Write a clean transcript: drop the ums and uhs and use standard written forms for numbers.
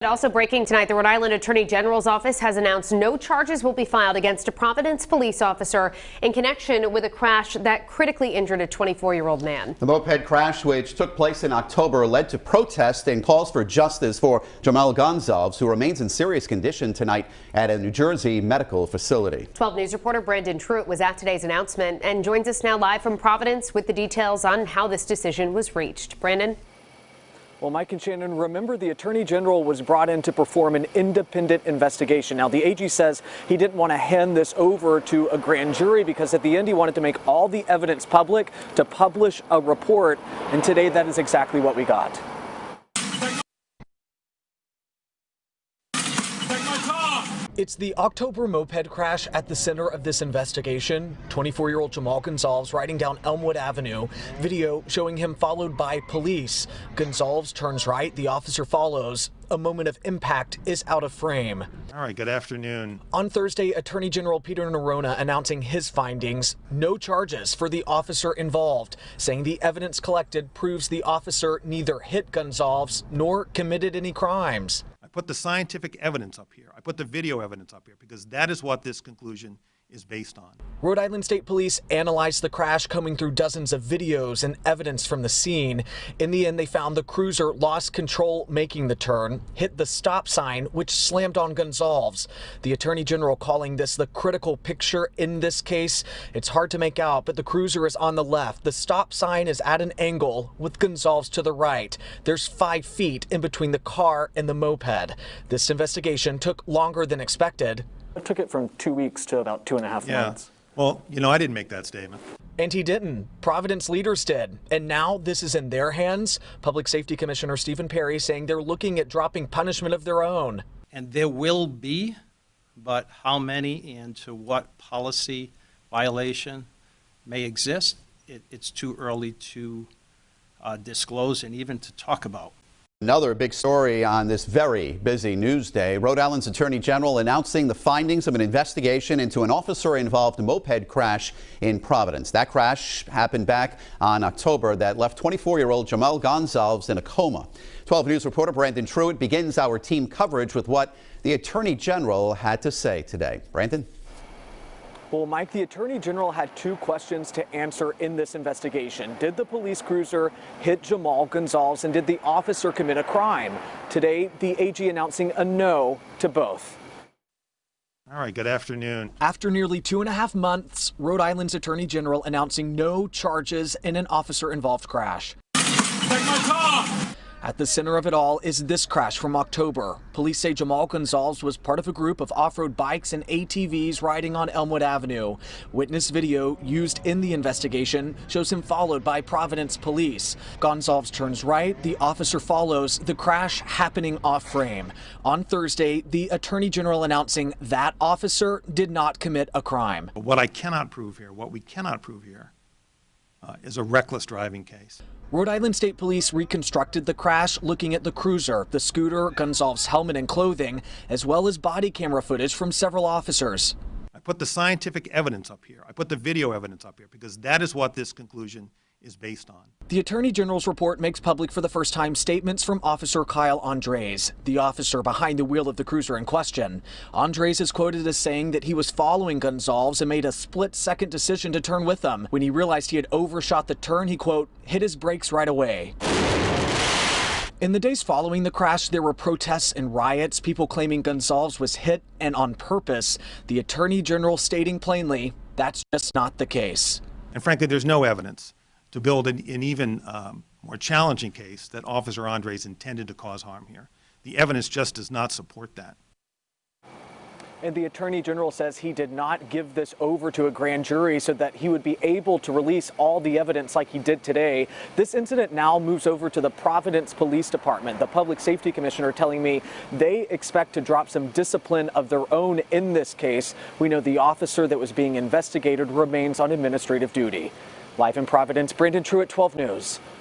Also breaking tonight, the Rhode Island Attorney General's office has announced no charges will be filed against a Providence police officer in connection with a crash that critically injured a 24-year-old man. The moped crash, which took place in October, led to protests and calls for justice for General Gonzalez, who remains in serious condition tonight at a New Jersey medical facility. 12 News reporter Brandon Truitt was at today's announcement and joins us now live from Providence with the details on how this decision was reached. Brandon? Well, Mike and Shannon, remember the Attorney General was brought in to perform an independent investigation. Now, the AG says he didn't want to hand this over to a grand jury because at the end he wanted to make all the evidence public, to publish a report, and today that is exactly what we got. It's the October moped crash at the center of this investigation. 24-year-old General Gonzalez riding down Elmwood Avenue. Video showing him followed by police. Gonzalez turns right, the officer follows. A moment of impact is out of frame. All right, good afternoon. On Thursday, Attorney General Peter Neronha announcing his findings. No charges for the officer involved, saying the evidence collected proves the officer neither hit Gonzalez nor committed any crimes. I put the scientific evidence up here. I put the video evidence up here because that is what this conclusion is based on. Rhode Island State Police analyzed the crash, combing through dozens of videos and evidence from the scene. In the end, they found the cruiser lost control making the turn, hit the stop sign, which slammed on Gonzalez. The Attorney General calling this the critical picture in this case. It's hard to make out, but the cruiser is on the left. The stop sign is at an angle with Gonzalez to the right. There's 5 feet in between the car and the moped. This investigation took longer than expected. It took it from 2 weeks to about 2.5 months. Well, you know, I didn't make that statement. And he didn't. Providence leaders did. And now this is in their hands. Public Safety Commissioner Stephen Perry saying they're looking at dropping punishment of their own. And there will be, but how many and to what policy violation may exist, it's too early to disclose and even to talk about. Another big story on this very busy news day. Rhode Island's Attorney General announcing the findings of an investigation into an officer-involved moped crash in Providence. That crash happened back on October that left 24-year-old General Gonzalez in a coma. 12 News reporter Brandon Truitt begins our team coverage with what the Attorney General had to say today. Brandon? Well, Mike, the Attorney General had 2 questions to answer in this investigation. Did the police cruiser hit General Gonzalez, and did the officer commit a crime? Today, the AG announcing a no to both. All right, good afternoon. After nearly 2.5 months, Rhode Island's Attorney General announcing no charges in an officer-involved crash. Take my car! At the center of it all is this crash from October. Police say General Gonzalez was part of a group of off-road bikes and ATVs riding on Elmwood Avenue. Witness video used in the investigation shows him followed by Providence police. Gonzalez turns right, the officer follows, the crash happening off-frame. On Thursday, the Attorney General announcing that officer did not commit a crime. What we cannot prove here is a reckless driving case. Rhode Island State Police reconstructed the crash, looking at the cruiser, the scooter, Gonzalez's helmet and clothing, as well as body camera footage from several officers. I put the scientific evidence up here. I put the video evidence up here because that is what this conclusion is based on. The Attorney General's report makes public for the first time statements from Officer Kyle Andres, the officer behind the wheel of the cruiser in question. Andres is quoted as saying that he was following Gonzalez and made a split-second decision to turn with him. When he realized he had overshot the turn, he, quote, hit his brakes right away. In the days following the crash, there were protests and riots, people claiming Gonzalez was hit and on purpose. The Attorney General stating plainly, that's just not the case. And frankly, there's no evidence to build an even more challenging case that Officer Andres intended to cause harm here. The evidence just does not support that. And the Attorney General says he did not give this over to a grand jury so that he would be able to release all the evidence like he did today. This incident now moves over to the Providence Police Department. The Public Safety Commissioner telling me they expect to drop some discipline of their own in this case. We know the officer that was being investigated remains on administrative duty. Live in Providence, Brandon Truitt, 12 News.